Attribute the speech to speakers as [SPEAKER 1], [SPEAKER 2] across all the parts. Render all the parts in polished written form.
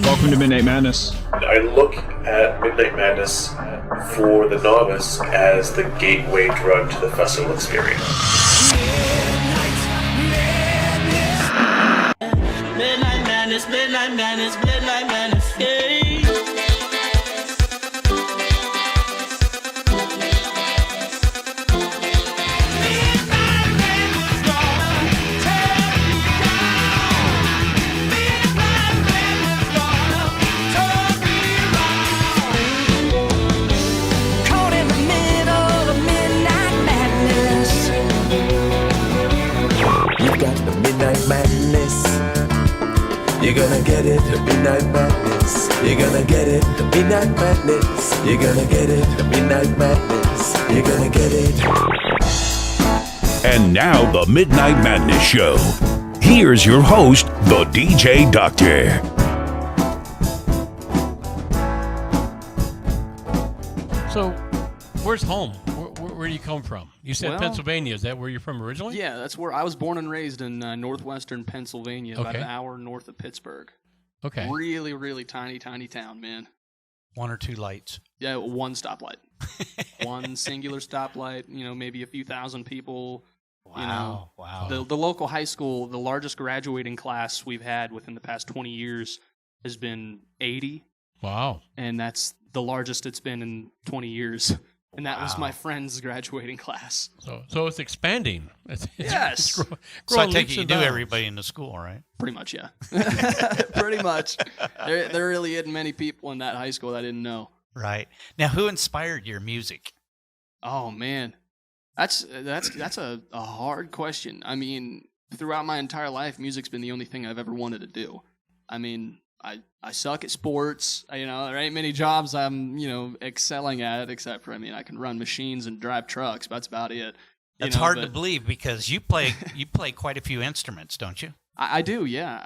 [SPEAKER 1] Welcome to Midnight Madness.
[SPEAKER 2] I look at Midnight Madness for the novice as the gateway drug to the festival experience.
[SPEAKER 3] Midnight Madness, Midnight Madness, Midnight Madness, yeah.
[SPEAKER 4] Madness. You're gonna get it, the Midnight Madness. You're gonna get it, the Midnight Madness. You're gonna get it, the Midnight Madness. You're gonna get it.
[SPEAKER 5] And now the Midnight Madness Show. Here's your host, the DJ Doctor.
[SPEAKER 6] So, where's home? Where do you come from? You said
[SPEAKER 7] Well,
[SPEAKER 6] Pennsylvania. Is that where you're from originally?
[SPEAKER 7] Yeah, that's where I was born and raised in northwestern Pennsylvania, about
[SPEAKER 6] Okay.
[SPEAKER 7] an hour north of Pittsburgh.
[SPEAKER 6] Okay.
[SPEAKER 7] Really, really tiny town, man.
[SPEAKER 8] One or two lights.
[SPEAKER 7] Yeah, one stoplight. One singular stoplight, maybe a few thousand people.
[SPEAKER 8] Wow.
[SPEAKER 7] The local high school, the largest graduating class we've had within the past 20 years has been 80.
[SPEAKER 6] Wow.
[SPEAKER 7] And that's the largest it's been in 20 years. And that was my friend's graduating class.
[SPEAKER 6] So it's expanding.
[SPEAKER 7] Yes.
[SPEAKER 8] So I
[SPEAKER 6] growing
[SPEAKER 8] take
[SPEAKER 6] leaps
[SPEAKER 8] it you
[SPEAKER 6] and
[SPEAKER 8] knew
[SPEAKER 6] bounds.
[SPEAKER 8] everybody in the school, right?
[SPEAKER 7] Pretty much, yeah. Pretty much. There really isn't many people in that high school that I didn't know.
[SPEAKER 8] Right. Now, who inspired your music?
[SPEAKER 7] Oh man, that's a hard question. I mean, throughout my entire life, music's been the only thing I've ever wanted to do. I mean, I suck at sports. There ain't many jobs I'm excelling at, except for I can run machines and drive trucks. But that's about it.
[SPEAKER 8] That's hard to believe because you play quite a few instruments, don't you?
[SPEAKER 7] I do, yeah.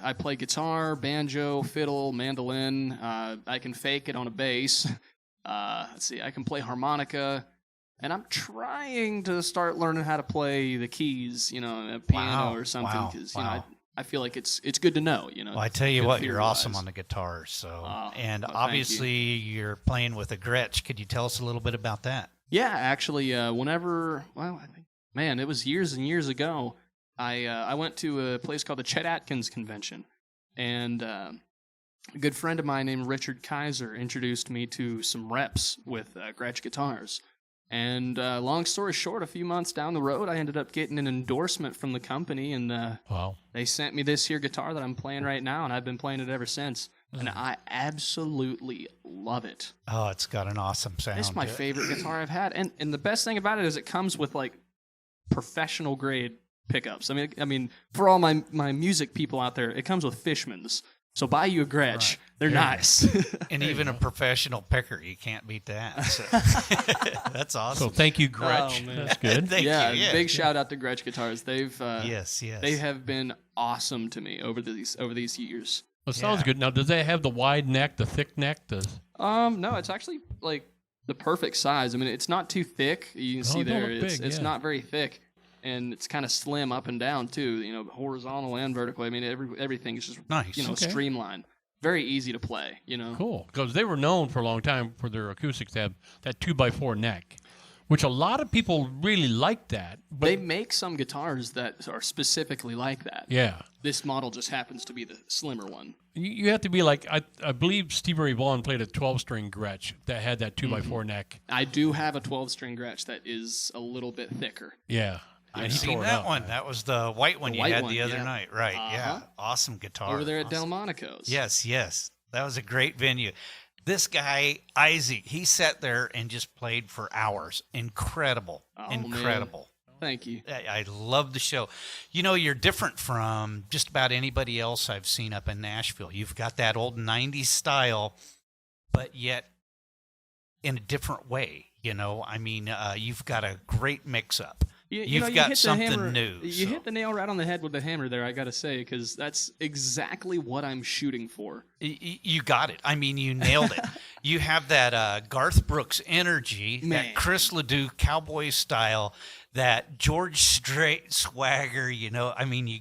[SPEAKER 7] I play guitar, banjo, fiddle, mandolin. I can fake it on a bass. Let's see, I can play harmonica, and I'm trying to start learning how to play the keys, a piano or something, because I feel like it's good to know,
[SPEAKER 8] Well, I tell you what, you're awesome
[SPEAKER 7] theory-wise.
[SPEAKER 8] on the guitar. So, and
[SPEAKER 7] well,
[SPEAKER 8] obviously you're playing with a Gretsch. Could you tell us a little bit about that?
[SPEAKER 7] Yeah, actually, I think, man, it was years and years ago. I went to a place called the Chet Atkins Convention, and a good friend of mine named Richard Kaiser introduced me to some reps with Gretsch guitars. And long story short, a few months down the road, I ended up getting an endorsement from the company, and
[SPEAKER 6] Wow.
[SPEAKER 7] they sent me this here guitar that I'm playing right now, and I've been playing it ever since. And I absolutely love it.
[SPEAKER 8] Oh, it's got an awesome sound.
[SPEAKER 7] It's my favorite guitar I've had. And the best thing about it is it comes with, like, professional grade pickups. I mean, for all my music people out there, it comes with Fishman's. So buy you a Gretsch.
[SPEAKER 8] Right.
[SPEAKER 7] They're nice.
[SPEAKER 8] And even a professional picker, you can't beat that. So. That's awesome.
[SPEAKER 6] So thank you, Gretsch.
[SPEAKER 7] Oh, man.
[SPEAKER 6] That's good.
[SPEAKER 8] Thank you. Yeah.
[SPEAKER 7] Big shout out to Gretsch guitars. They've
[SPEAKER 8] Yes.
[SPEAKER 7] they have been awesome to me over these years.
[SPEAKER 6] Well, sounds good. Now, does they have the wide neck, the thick neck?
[SPEAKER 7] No, it's actually like the perfect size. I mean, it's not too thick. You can see
[SPEAKER 6] they
[SPEAKER 7] there,
[SPEAKER 6] look
[SPEAKER 7] it's
[SPEAKER 6] big, yeah.
[SPEAKER 7] not very thick, and it's kind of slim up and down too. Horizontal and vertical. I mean, everything is just
[SPEAKER 8] Nice. Okay.
[SPEAKER 7] streamlined. Very easy to play.
[SPEAKER 6] Cool. Because they were known for a long time for their acoustics to have that 2x4 neck, which a lot of people really like that. But
[SPEAKER 7] They make some guitars that are specifically like that.
[SPEAKER 6] yeah.
[SPEAKER 7] This model just happens to be the slimmer one.
[SPEAKER 6] You have to be like, I believe Stevie Ray Vaughan played a 12-string Gretsch that had that 2x4 neck.
[SPEAKER 7] I do have a 12-string Gretsch that is a little bit thicker.
[SPEAKER 6] Yeah.
[SPEAKER 8] I've
[SPEAKER 6] And he
[SPEAKER 8] seen
[SPEAKER 6] tore it
[SPEAKER 8] that
[SPEAKER 6] up.
[SPEAKER 8] one. That was the white one
[SPEAKER 7] The
[SPEAKER 8] you
[SPEAKER 7] white
[SPEAKER 8] had
[SPEAKER 7] one,
[SPEAKER 8] the other
[SPEAKER 7] yeah.
[SPEAKER 8] night. Right. Yeah.
[SPEAKER 7] Uh-huh.
[SPEAKER 8] Awesome guitar.
[SPEAKER 7] Over there at
[SPEAKER 8] Awesome.
[SPEAKER 7] Delmonico's.
[SPEAKER 8] Yes. That was a great venue. This guy, Isaac, he sat there and just played for hours. Incredible. Incredible.
[SPEAKER 7] Man. Thank you.
[SPEAKER 8] I love the show. You're different from just about anybody else I've seen up in Nashville. You've got that old 90s style, but yet in a different way. You've got a great mix-up. You've got something new.
[SPEAKER 7] You hit the nail right on the head with the hammer there, I got to say, because that's exactly what I'm shooting for.
[SPEAKER 8] You got it. I mean, you nailed it. You have that Garth Brooks energy, that Chris Ledoux cowboy style, that George Strait swagger, you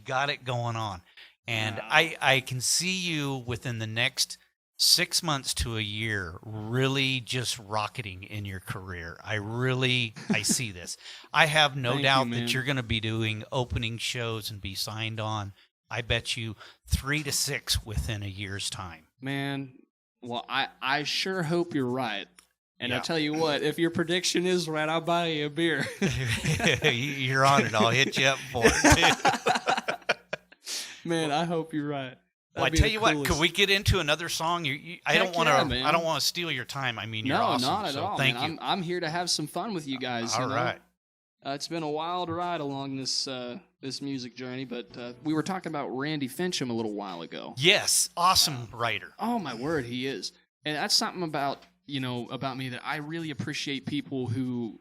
[SPEAKER 8] got it going on. And I can see you within the next 6 months to a year really just rocketing in your career. I see this. I have no doubt that you're going to be doing opening shows and be signed on. I bet you 3 to 6 within a year's time.
[SPEAKER 7] Man, well, I sure hope you're right. And I'll tell you what, if your prediction is right, I'll buy you a beer.
[SPEAKER 8] You're on it. I'll hit you up for it, too.
[SPEAKER 7] Man, I hope you're right.
[SPEAKER 8] Well, I tell you what, could we get into another song? I don't want to steal your time. I mean, you're awesome.
[SPEAKER 7] No, not at all.
[SPEAKER 8] Thank you.
[SPEAKER 7] I'm here to have some fun with you guys.
[SPEAKER 8] All right.
[SPEAKER 7] It's been a wild ride along this music journey, but we were talking about Randy Finchum a little while ago.
[SPEAKER 8] Yes, awesome writer.
[SPEAKER 7] Oh my word, he is. And that's something about me that I really appreciate, people who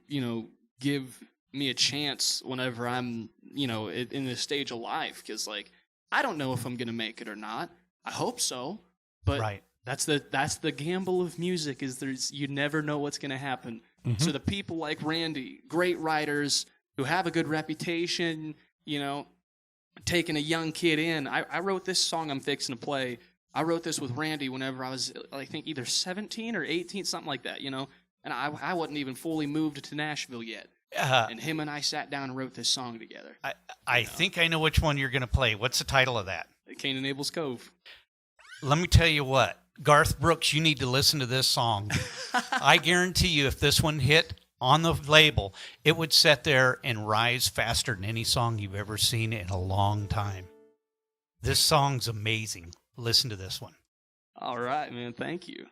[SPEAKER 7] give me a chance whenever I'm in this stage of life, because like I don't know if I'm gonna make it or not. I hope so, but
[SPEAKER 8] right.
[SPEAKER 7] That's the gamble of music, is you never know what's gonna happen. Mm-hmm. So the people like Randy, great writers who have a good reputation, taking a young kid in. I wrote this song I'm fixing to play. I wrote this with Randy whenever I was, I think, either 17 or 18, something like that, and I wasn't even fully moved to Nashville yet. And him and I sat down and wrote this song together.
[SPEAKER 8] I think I know which one you're going to play. What's the title of that?
[SPEAKER 7] Cain and Abel's Cove.
[SPEAKER 8] Let me tell you what. Garth Brooks, you need to listen to this song. I guarantee you if this one hit on the label, it would sit there and rise faster than any song you've ever seen in a long time. This song's amazing. Listen to this one.
[SPEAKER 7] All right, man. Thank you.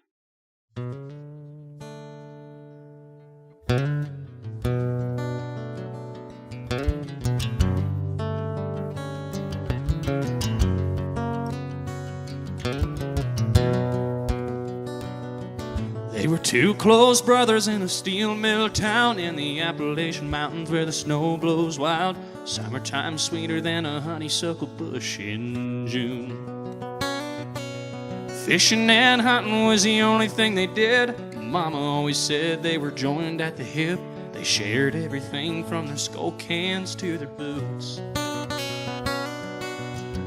[SPEAKER 7] They were two close brothers in a steel mill town in the Appalachian Mountains where the snow blows wild. Summertime sweeter than a honeysuckle bush in June. Fishing and hunting was the only thing they did. Mama always said they were joined at the hip. They shared everything from their skull cans to their boots.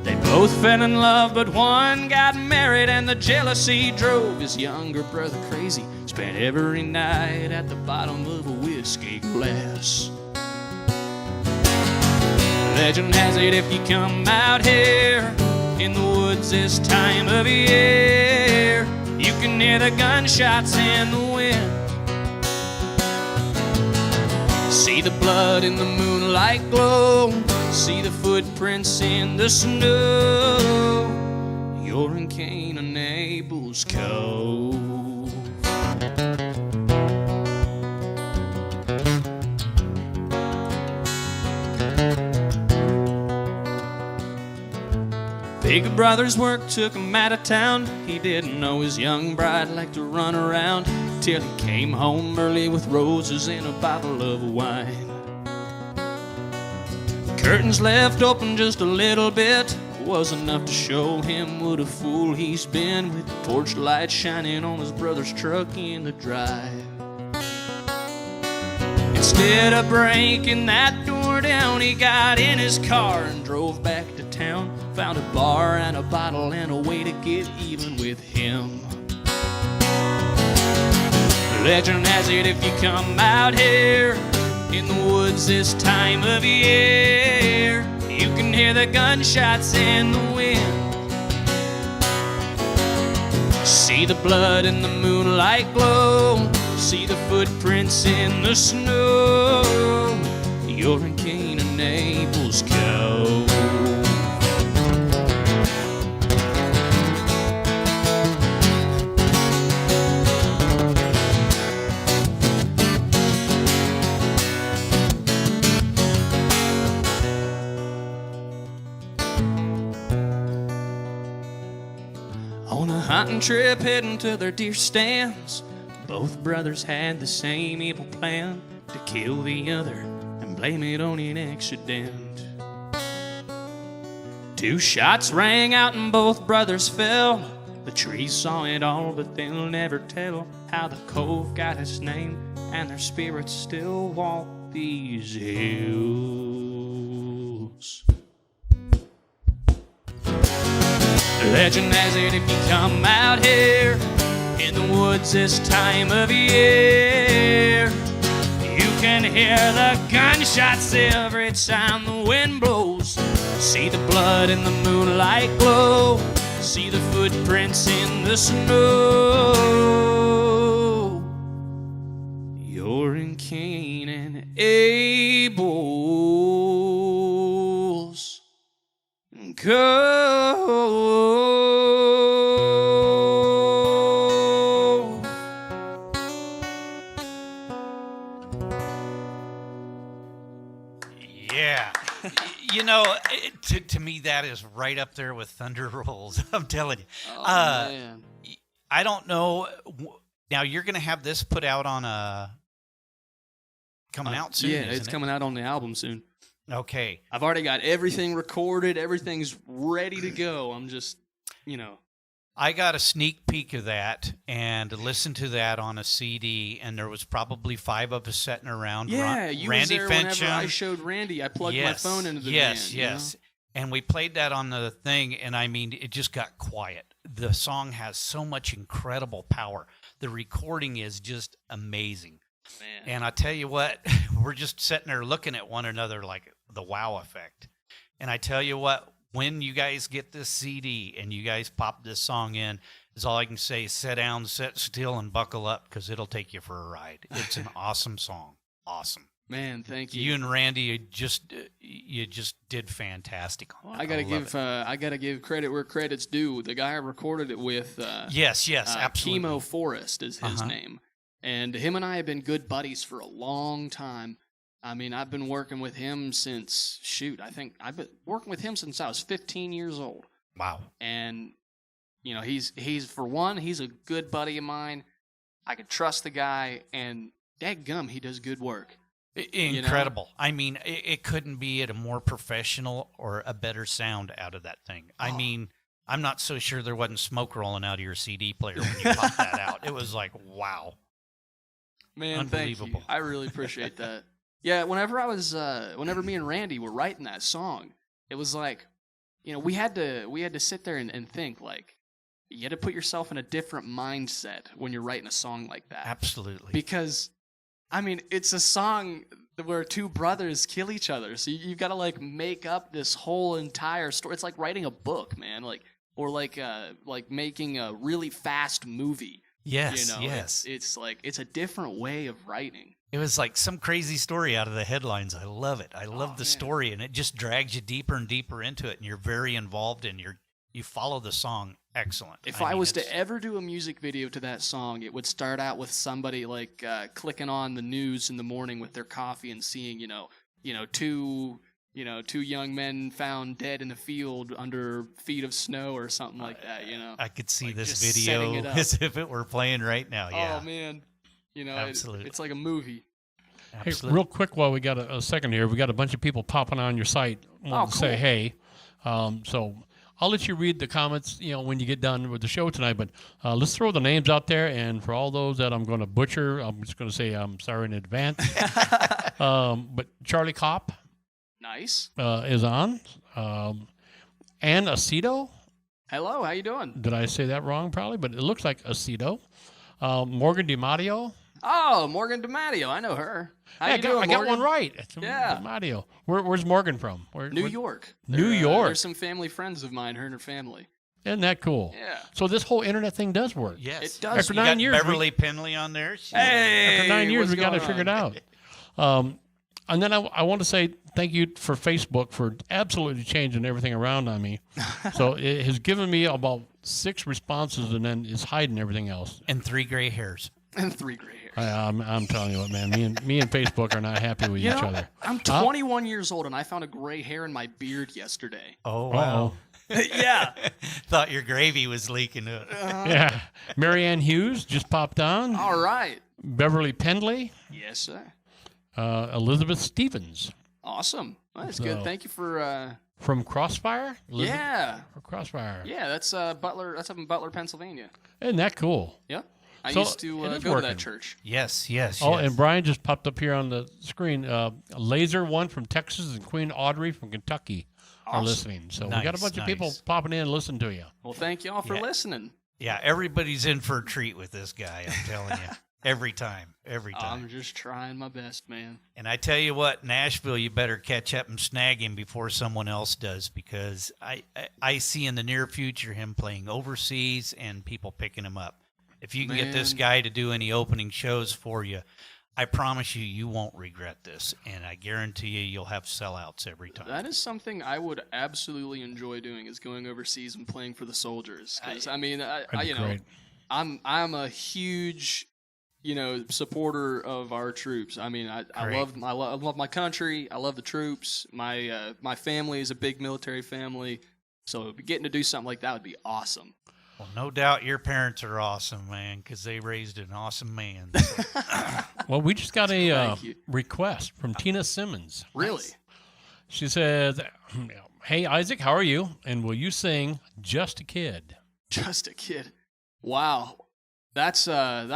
[SPEAKER 7] They both fell in love, but one got married, and the jealousy drove his younger brother crazy. Spent every night at the bottom of a whiskey glass. Legend has it if you come out here in the woods this time of year, you can hear the gunshots in the wind. See the blood in the moonlight glow. See the footprints in the snow. You're in Cain and Abel's Cove. Big brother's work took him out of town. He didn't know his young bride liked to run around, till he came home early with roses and a bottle of wine. Curtains left open just a little bit was enough to show him what a fool he's been, with the torchlight shining on his brother's truck in the drive. Instead of breaking that door down, he got in his car and drove back to town. Found a bar and a bottle and a way to get even with him. Legend has it if you come out here in the woods this time of year, you can hear the gunshots in the wind. See the blood in the moonlight glow. See the footprints in the snow. You're in Cain and Abel's Cove. On a hunting trip heading to their deer stands, both brothers had the same evil plan, to kill the other and blame it on an accident. Two shots rang out and both brothers fell. The trees saw it all, but they'll never tell how the cove got its name, and their spirits still walk these hills. Legend has it if you come out here in the woods this time of year, you can hear the gunshots every time the wind blows. See the blood in the moonlight glow. See the footprints in the snow. You're in Cain and Abel's Cove.
[SPEAKER 8] Yeah. To me, that is right up there with Thunder Rolls. I'm telling you.
[SPEAKER 7] Oh, man.
[SPEAKER 8] I don't know. Now, you're going to have this put out on coming out soon,
[SPEAKER 7] Yeah,
[SPEAKER 8] isn't
[SPEAKER 7] it's
[SPEAKER 8] it?
[SPEAKER 7] coming out on the album soon.
[SPEAKER 8] Okay.
[SPEAKER 7] I've already got everything recorded. Everything's ready to go. I'm just,
[SPEAKER 8] I got a sneak peek of that and listened to that on a CD, and there was probably 5 of us sitting around.
[SPEAKER 7] Yeah, you
[SPEAKER 8] Randy
[SPEAKER 7] was there whenever
[SPEAKER 8] Finchum.
[SPEAKER 7] I showed Randy. I plugged my phone into the
[SPEAKER 8] yes,
[SPEAKER 7] van.
[SPEAKER 8] yes. And we played that on the thing, and I mean, it just got quiet. The song has so much incredible power. The recording is just amazing.
[SPEAKER 7] Man.
[SPEAKER 8] And I tell you what, we're just sitting there looking at one another like the wow effect. And I tell you what, when you guys get this CD and you guys pop this song in, is all I can say, sit down, sit still, and buckle up, because it'll take you for a ride. It's an awesome song. Awesome.
[SPEAKER 7] Man, thank you.
[SPEAKER 8] You and Randy, you just did fantastic.
[SPEAKER 7] I gotta give credit where credit's due. The guy I recorded it with,
[SPEAKER 8] yes, absolutely.
[SPEAKER 7] Kimo Forrest is his name, and him and I have been good buddies for a long time. I mean, I've been working with him since I think I've been working with him since I was 15 years old.
[SPEAKER 8] Wow.
[SPEAKER 7] And he's for one, he's a good buddy of mine. I can trust the guy, and dadgum, he does good work.
[SPEAKER 8] Incredible. I mean, it couldn't be at a more professional or a better sound out of that thing. I mean, I'm not so sure there wasn't smoke rolling out of your CD player when you popped that out. It was like, wow.
[SPEAKER 7] Man, thank you. I really appreciate that. Yeah, whenever me and Randy were writing that song, it was like, we had to sit there and think, like, you had to put yourself in a different mindset when you're writing a song like that.
[SPEAKER 8] Absolutely.
[SPEAKER 7] Because, I mean, it's a song where 2 brothers kill each other, so you've got to like make up this whole entire story. It's like writing a book, man, or making a really fast movie.
[SPEAKER 8] Yes, yes.
[SPEAKER 7] It's like it's a different way of writing.
[SPEAKER 8] It was like some crazy story out of the headlines. I love it. I love the story, and it just drags you deeper and deeper into it, and you're very involved, and you follow the song. Excellent.
[SPEAKER 7] If I was to ever do a music video to that song, it would start out with somebody like clicking on the news in the morning with their coffee and seeing, two young men found dead in a field under feet of snow or something like that.
[SPEAKER 8] I could see
[SPEAKER 7] like
[SPEAKER 8] this
[SPEAKER 7] just
[SPEAKER 8] video
[SPEAKER 7] setting it up.
[SPEAKER 8] as if it were playing right now. Yeah.
[SPEAKER 7] Oh man,
[SPEAKER 8] Absolutely.
[SPEAKER 7] it's like a movie.
[SPEAKER 6] Hey, real quick, while we got a second here, we got a bunch of people popping on your site wanting to say hey. So I'll let you read the comments, when you get done with the show tonight. But let's throw the names out there, and for all those that I'm going to butcher, I'm just going to say I'm sorry in advance. But Charlie Kopp,
[SPEAKER 7] Nice.
[SPEAKER 6] is on. Ann Aceto.
[SPEAKER 7] Hello, how you doing?
[SPEAKER 6] Did I say that wrong? Probably, but it looks like Aceto. Morgan DiMatteo.
[SPEAKER 7] Oh, Morgan DiMatteo. I know her. How you doing,
[SPEAKER 6] I got
[SPEAKER 7] Morgan?
[SPEAKER 6] one right. It's
[SPEAKER 7] Yeah.
[SPEAKER 6] DiMatteo. Where's Morgan from?
[SPEAKER 7] New York.
[SPEAKER 6] New York.
[SPEAKER 7] There's some family friends of mine, her and her family.
[SPEAKER 6] Isn't that cool?
[SPEAKER 7] Yeah.
[SPEAKER 6] So this whole internet thing does work.
[SPEAKER 8] Yes.
[SPEAKER 7] It does.
[SPEAKER 6] After
[SPEAKER 8] You
[SPEAKER 6] 9
[SPEAKER 8] got
[SPEAKER 6] years,
[SPEAKER 8] Beverly Penley on there.
[SPEAKER 7] Hey,
[SPEAKER 6] after 9 years,
[SPEAKER 7] what's
[SPEAKER 6] we got it
[SPEAKER 7] going
[SPEAKER 6] figured
[SPEAKER 7] on?
[SPEAKER 6] out. And then I want to say thank you for Facebook for absolutely changing everything around on me. So it has given me about 6 responses and then is hiding everything else.
[SPEAKER 8] And 3 gray hairs.
[SPEAKER 7] And 3 gray hairs.
[SPEAKER 6] I'm telling you what, man. Me and Facebook are not happy with each other.
[SPEAKER 7] I'm 21 years old, and I found a gray hair in my beard yesterday.
[SPEAKER 8] Oh, wow.
[SPEAKER 7] Yeah.
[SPEAKER 8] Thought your gravy was leaking out.
[SPEAKER 6] Yeah. Marianne Hughes just popped on.
[SPEAKER 7] All right.
[SPEAKER 6] Beverly Pendley.
[SPEAKER 7] Yes, sir.
[SPEAKER 6] Elizabeth Stevens.
[SPEAKER 7] Awesome. Well, that's
[SPEAKER 6] So-
[SPEAKER 7] good. Thank you for.
[SPEAKER 6] From Crossfire?
[SPEAKER 7] Yeah.
[SPEAKER 6] From Crossfire.
[SPEAKER 7] Yeah, that's Butler. That's up in Butler, Pennsylvania.
[SPEAKER 6] Isn't that cool?
[SPEAKER 7] Yeah. I
[SPEAKER 6] So,
[SPEAKER 7] used to
[SPEAKER 6] it is
[SPEAKER 7] go to
[SPEAKER 6] working.
[SPEAKER 7] that church.
[SPEAKER 8] Yes, yes,
[SPEAKER 6] Oh,
[SPEAKER 8] yes.
[SPEAKER 6] and Brian just popped up here on the screen. Laser one from Texas and Queen Audrey from Kentucky. are listening. So we got a bunch of people popping in and listening to you.
[SPEAKER 7] Well, thank you all for listening.
[SPEAKER 8] Yeah, everybody's in for a treat with this guy, I'm telling you. Every time.
[SPEAKER 7] I'm just trying my best, man.
[SPEAKER 8] And I tell you what, Nashville, you better catch up and snag him before someone else does, because I see in the near future him playing overseas and people picking him up. If you can get this guy to do any opening shows for you, I promise you won't regret this, and I guarantee you'll have sellouts every time.
[SPEAKER 7] That is something I would absolutely enjoy doing, is going overseas and playing for the soldiers. Because I'm a huge supporter of our troops. I mean, I love my country. I love the troops. My family is a big military family, so getting to do something like that would be awesome.
[SPEAKER 8] Well, no doubt your parents are awesome, man, because they raised an awesome man.
[SPEAKER 6] Well, we just got a request from Tina Simmons.
[SPEAKER 7] Really?
[SPEAKER 6] She says, "Hey, Isaac, how are you? And will you sing Just a Kid?"
[SPEAKER 7] Just a Kid. Wow. That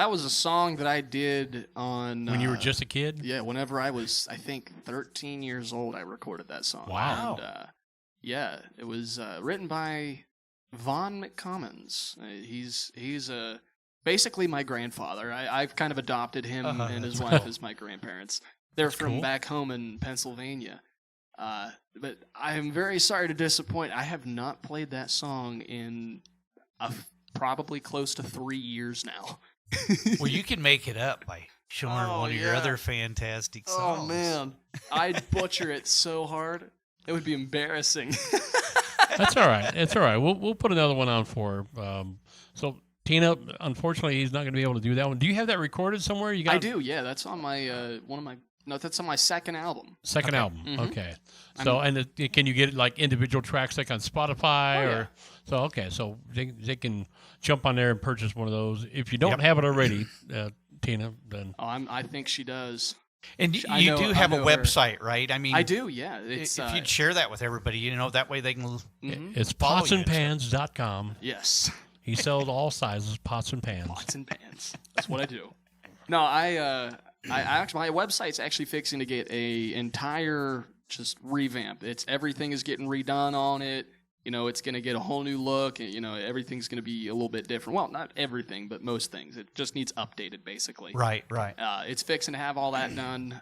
[SPEAKER 7] was a song that I did on...
[SPEAKER 6] When you were just a kid?
[SPEAKER 7] Yeah, whenever I was, I think, 13 years old, I recorded that song.
[SPEAKER 6] Wow.
[SPEAKER 7] And, it was written by Vaughn McCommons. He's basically my grandfather. I've kind of adopted him and his wife as my grandparents. They're from back home in Pennsylvania. But I am very sorry to disappoint. I have not played that song in probably close to 3 years now.
[SPEAKER 8] Well, you can make it up by showing her one of your other fantastic songs.
[SPEAKER 7] Oh, man. I'd butcher it so hard. It would be embarrassing.
[SPEAKER 6] That's all right. It's all right. We'll put another one on for her. So, Tina, unfortunately, he's not going to be able to do that one. Do you have that recorded somewhere?
[SPEAKER 7] I do, yeah. That's on my that's on my second album.
[SPEAKER 6] Second album,
[SPEAKER 7] Mm-hmm.
[SPEAKER 6] okay. So, can you get like individual tracks like on Spotify?
[SPEAKER 7] Yeah.
[SPEAKER 6] So, okay, so they can jump on there and purchase one of those. If you don't have it already, Tina, then...
[SPEAKER 7] I think she does.
[SPEAKER 8] And you do have a website, right? I mean,
[SPEAKER 7] I do, yeah. It's,
[SPEAKER 8] if you'd share that with everybody, that way they can...
[SPEAKER 6] It's potsandpans.com.
[SPEAKER 7] Yes.
[SPEAKER 6] He sells all sizes, pots and pans.
[SPEAKER 7] Pots and pans. That's what I do. No, I actually, my website's actually fixing to get a entire just revamp. Everything is getting redone on it. It's going to get a whole new look, and everything's going to be a little bit different. Well, not everything, but most things. It just needs updated, basically.
[SPEAKER 8] Right.
[SPEAKER 7] It's fixing to have all that done.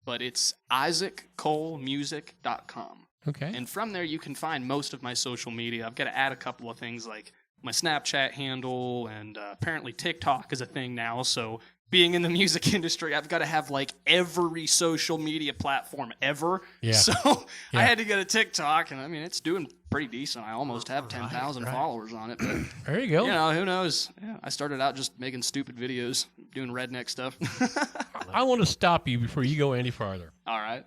[SPEAKER 7] But it's isaaccolemusic.com.
[SPEAKER 6] Okay.
[SPEAKER 7] And from there, you can find most of my social media. I've got to add a couple of things like my Snapchat handle, and apparently TikTok is a thing now. So being in the music industry, I've got to have like every social media platform ever.
[SPEAKER 6] Yeah.
[SPEAKER 7] So I had to get a TikTok, and I mean, it's doing pretty decent. I almost have 10,000 followers on it. But,
[SPEAKER 6] there you go.
[SPEAKER 7] Who knows? Yeah, I started out just making stupid videos, doing redneck stuff.
[SPEAKER 6] I want to stop you before you go any farther.
[SPEAKER 7] All right.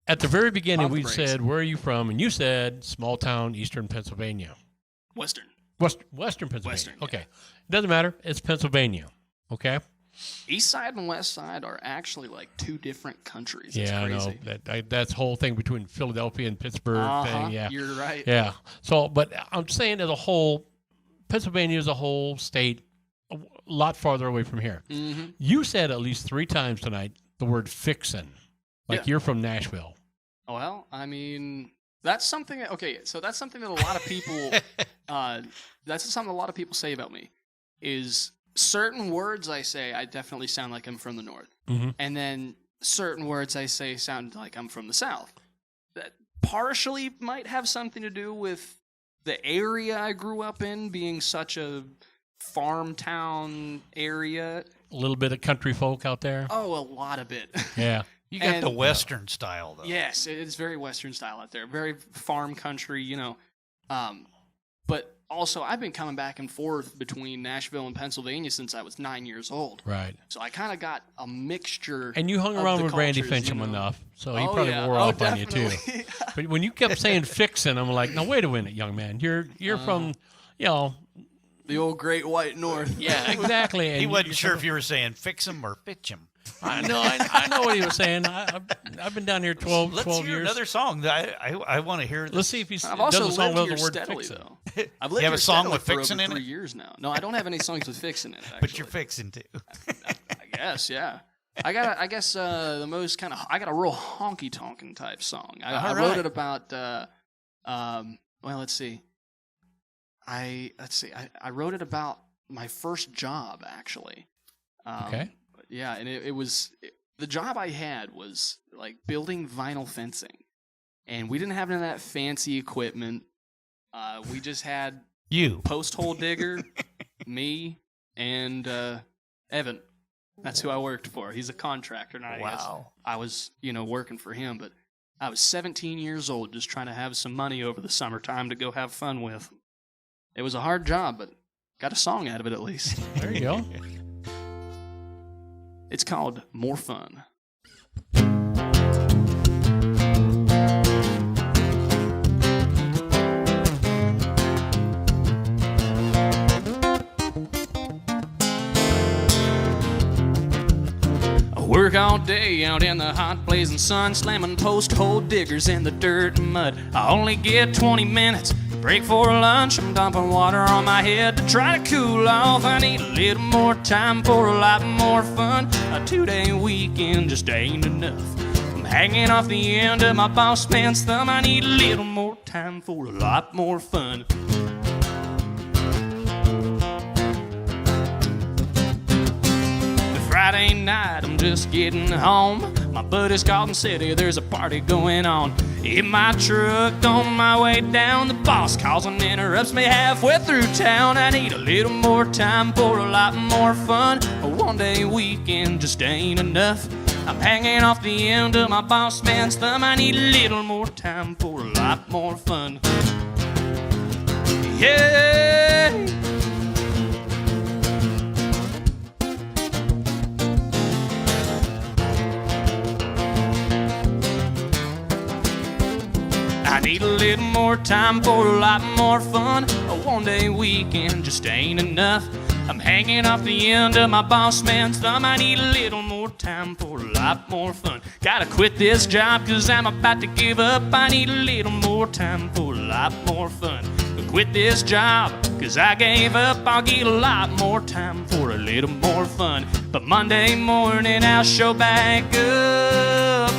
[SPEAKER 6] At the very beginning, we
[SPEAKER 7] brakes.
[SPEAKER 6] said, "Where are you from?" And you said, "Small town, Eastern Pennsylvania."
[SPEAKER 7] Western
[SPEAKER 6] Pennsylvania.
[SPEAKER 7] Western, yeah.
[SPEAKER 6] Okay. It doesn't matter. It's Pennsylvania. Okay.
[SPEAKER 7] East side and west side are actually like two different countries. It's
[SPEAKER 6] yeah,
[SPEAKER 7] crazy.
[SPEAKER 6] I know. That's the whole thing between Philadelphia and Pittsburgh thing. Yeah.
[SPEAKER 7] You're right.
[SPEAKER 6] Yeah. So, but I'm saying as a whole, Pennsylvania is a whole state a lot farther away from here.
[SPEAKER 7] Mm-hmm.
[SPEAKER 6] You said at least 3 times tonight the word fixin'. Like you're from Nashville.
[SPEAKER 7] Well, I mean, that's something. Okay, so that's something that a lot of people. That's something a lot of people say about me. Is certain words I say, I definitely sound like I'm from the north, and then certain words I say sound like I'm from the south. That partially might have something to do with the area I grew up in being such a farm town area.
[SPEAKER 6] A little bit of country folk out there.
[SPEAKER 7] Oh, a lot of it.
[SPEAKER 6] Yeah.
[SPEAKER 8] You got the Western style, though.
[SPEAKER 7] Yes, it's very Western style out there. Very farm country, But also, I've been coming back and forth between Nashville and Pennsylvania since I was 9 years old.
[SPEAKER 6] Right.
[SPEAKER 7] So I kind of got a mixture.
[SPEAKER 6] And you hung around with Randy Finchum enough, so he probably wore off on you too. But when you kept saying "fixin'," I'm like, "No, wait a minute, young man. You're from,
[SPEAKER 7] the old Great White North."
[SPEAKER 6] Yeah, exactly. And
[SPEAKER 8] he wasn't sure if you were saying "fix 'em" or "pitch 'em."
[SPEAKER 6] I know what he was saying. I've been down here 12
[SPEAKER 8] Let's
[SPEAKER 6] years.
[SPEAKER 8] hear another song. I want to hear.
[SPEAKER 6] Let's see if he
[SPEAKER 7] I've
[SPEAKER 6] does
[SPEAKER 7] also
[SPEAKER 6] a song
[SPEAKER 7] lived
[SPEAKER 6] with
[SPEAKER 7] here
[SPEAKER 6] the word
[SPEAKER 7] steadily,
[SPEAKER 6] "fixin'."
[SPEAKER 7] though. I've lived
[SPEAKER 8] You have
[SPEAKER 7] here
[SPEAKER 8] a song
[SPEAKER 7] steadily
[SPEAKER 8] with
[SPEAKER 7] for
[SPEAKER 8] "fixin'"
[SPEAKER 7] over
[SPEAKER 8] in
[SPEAKER 7] 3 years now. No, I don't have any songs with "fixin'" in it. Actually.
[SPEAKER 8] But you're fixing to.
[SPEAKER 7] I guess, yeah. I guess the most kind of I got a real honky tonkin type song. I
[SPEAKER 8] All
[SPEAKER 7] wrote
[SPEAKER 8] right.
[SPEAKER 7] it about. Well, let's see. I wrote it about my first job actually.
[SPEAKER 6] Okay.
[SPEAKER 7] Yeah, and the job I had was like building vinyl fencing, and we didn't have none of that fancy equipment. We just had
[SPEAKER 8] You.
[SPEAKER 7] post hole digger, me, and Evan. That's who I worked for. He's a contractor, and I was working for him. But I was 17 years old, just trying to have some money over the summertime to go have fun with. It was a hard job, but got a song out of it at least.
[SPEAKER 6] There you go.
[SPEAKER 7] It's called More Fun. I work all day out in the hot blazing sun, slamming post hole diggers in the dirt and mud. I only get 20 minutes break for lunch. I'm dumping water on my head to try to cool off. I need a little more time for a lot more fun. A 2-day weekend just ain't enough. I'm hanging off the end of my boss man's thumb. I need a little more time for a lot more fun. Friday night, I'm just getting home. My buddies called and said, hey, there's a party going on. In my truck on my way down, the boss calls and interrupts me halfway through town. I need a little more time for a lot more fun. A 1-day weekend just ain't enough. I'm hanging off the end of my boss man's thumb. I need a little more time for a lot more fun. Yeah. I need a little more time for a lot more fun. A 1-day weekend just ain't enough. I'm hanging off the end of my boss man's thumb. I need a little more time for a lot more fun. Gotta quit this job cause I'm about to give up. I need a little more time for a lot more fun. Quit this job cause I gave up. I'll get a lot more time for a little more fun. But Monday morning I'll show back up.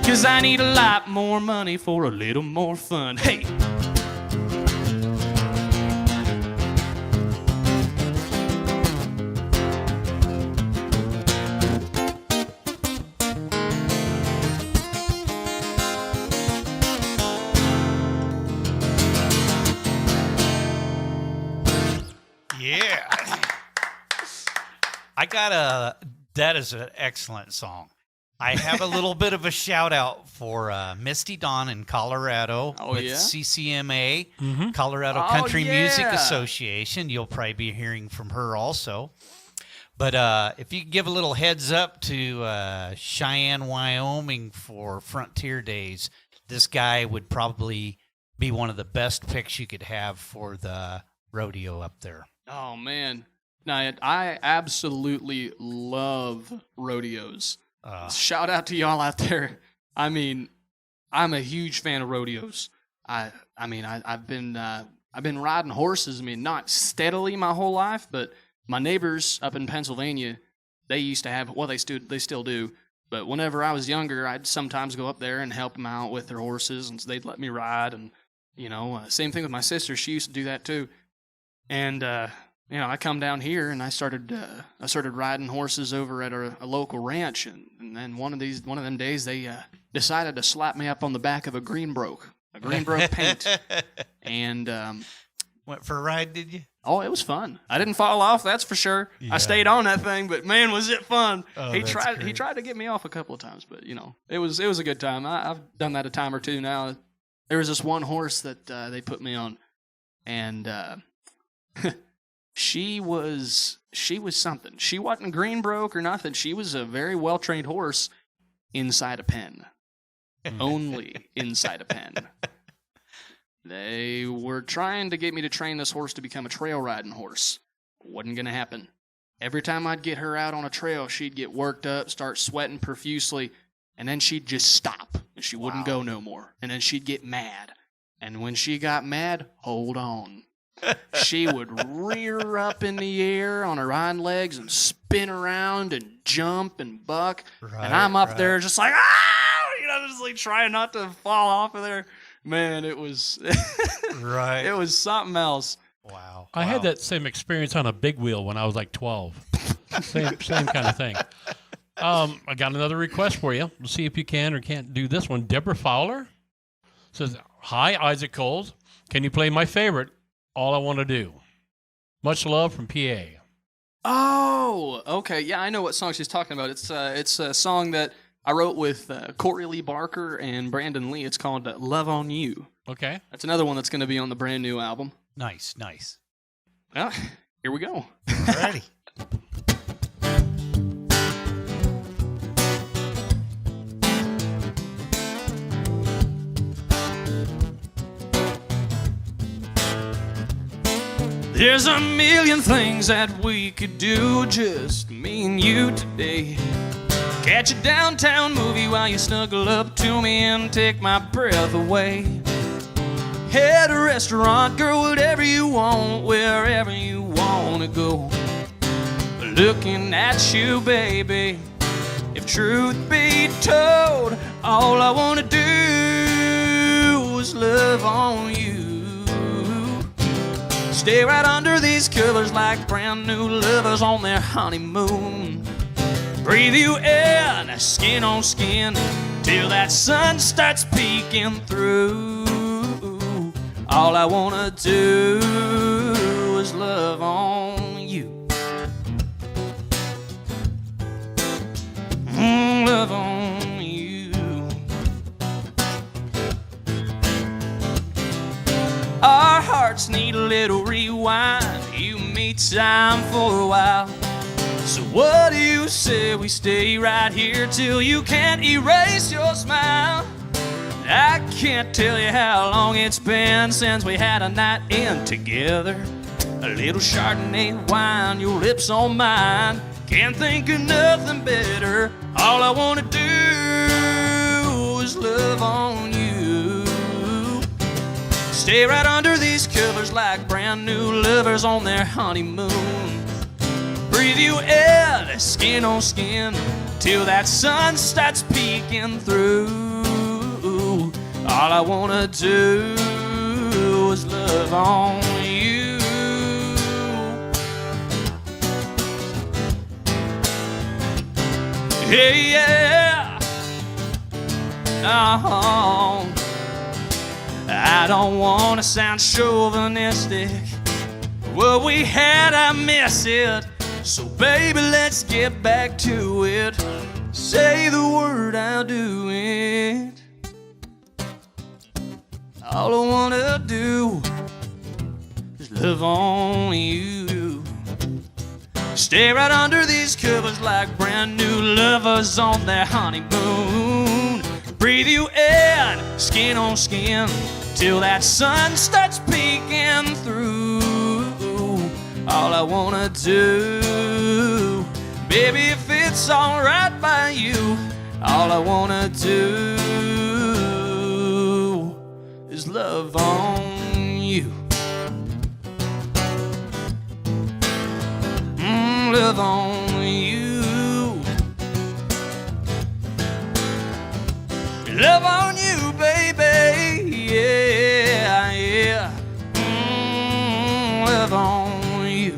[SPEAKER 7] Cause I need a lot more money for a little more fun. Hey!
[SPEAKER 8] Yeah. That is an excellent song. I have a little bit of a shout out for Misty Dawn in Colorado with CCMA, Colorado Country Music Association. You'll probably be hearing from her also. But if you could give a little heads up to Cheyenne, Wyoming for Frontier Days, this guy would probably be one of the best picks you could have for the rodeo up there.
[SPEAKER 7] Oh, man. Now, I absolutely love rodeos. Shout out to y'all out there. I mean, I'm a huge fan of rodeos. I've been riding horses. I mean, not steadily my whole life, but my neighbors up in Pennsylvania, they used to have. Well, they still do. But whenever I was younger, I'd sometimes go up there and help them out with their horses, and so they'd let me ride. And same thing with my sister. She used to do that too. And I come down here and I started riding horses over at a local ranch, and then one of them days they decided to slap me up on the back of a Greenbroke paint, and
[SPEAKER 8] went for a ride, did you?
[SPEAKER 7] Oh, it was fun. I didn't fall off, that's for sure. Yeah. I stayed on that thing, but man, was it fun! He tried to get me off a couple of times, but it was a good time. I've done that a time or two now. There was this one horse that they put me on, and She was something. She wasn't Greenbroke or nothing. She was a very well-trained horse inside a pen. Only inside a pen. They were trying to get me to train this horse to become a trail riding horse. Wasn't going to happen. Every time I'd get her out on a trail, she'd get worked up, start sweating profusely, and then she'd just stop, and she wouldn't go no more. And then she'd get mad. And when she got mad, hold on. she would rear up in the air on her hind legs and spin around and jump and buck. And I'm up there just like, just like trying not to fall off of there. Man, it was
[SPEAKER 8] Right.
[SPEAKER 7] It was something else.
[SPEAKER 8] Wow.
[SPEAKER 6] I had that same experience on a big wheel when I was like 12. same kind of thing. I got another request for you. We'll see if you can or can't do this one. Deborah Fowler says, "Hi, Isaac Coles. Can you play my favorite, All I Want to Do? Much love from PA."
[SPEAKER 7] Oh, okay. Yeah, I know what song she's talking about. It's a song that I wrote with Corey Lee Barker and Brandon Lee. It's called Love on You.
[SPEAKER 6] Okay.
[SPEAKER 7] That's another one that's going to be on the brand new album.
[SPEAKER 8] Nice.
[SPEAKER 7] Well, here we go.
[SPEAKER 8] Alrighty.
[SPEAKER 7] There's a million things that we could do, just me and you today. Catch a downtown movie while you snuggle up to me and take my breath away. Head a restaurant, girl, whatever you want, wherever you want to go. Looking at you, baby, if truth be told, all I want to do is love on you. Stay right under these covers like brand new lovers on their honeymoon. Breathe you in, skin on skin, till that sun starts peeking through. All I wanna do is love on you. Love on you. Our hearts need a little rewind. You meet time for a while. So what do you say we stay right here till you can't erase your smile? I can't tell you how long it's been since we had a night in together. A little Chardonnay wine, your lips on mine. Can't think of nothing better. All I wanna do is love on you. Stay right under these covers like brand new lovers on their honeymoon. Breathe you in, skin on skin, till that sun starts peeking through. All I wanna do is love on you. Hey, yeah. Oh, I don't wanna sound chauvinistic. What we had, I miss it. So baby, let's get back to it. Say the word, I'll do it. All I wanna do is love on you. Stay right under these covers like brand new lovers on their honeymoon. Breathe you in, skin on skin, till that sun starts peeking through. All I wanna do, baby, if it's alright by you, all I wanna do is love on you. Love on you. Love on you, baby. Yeah, yeah. Love on you.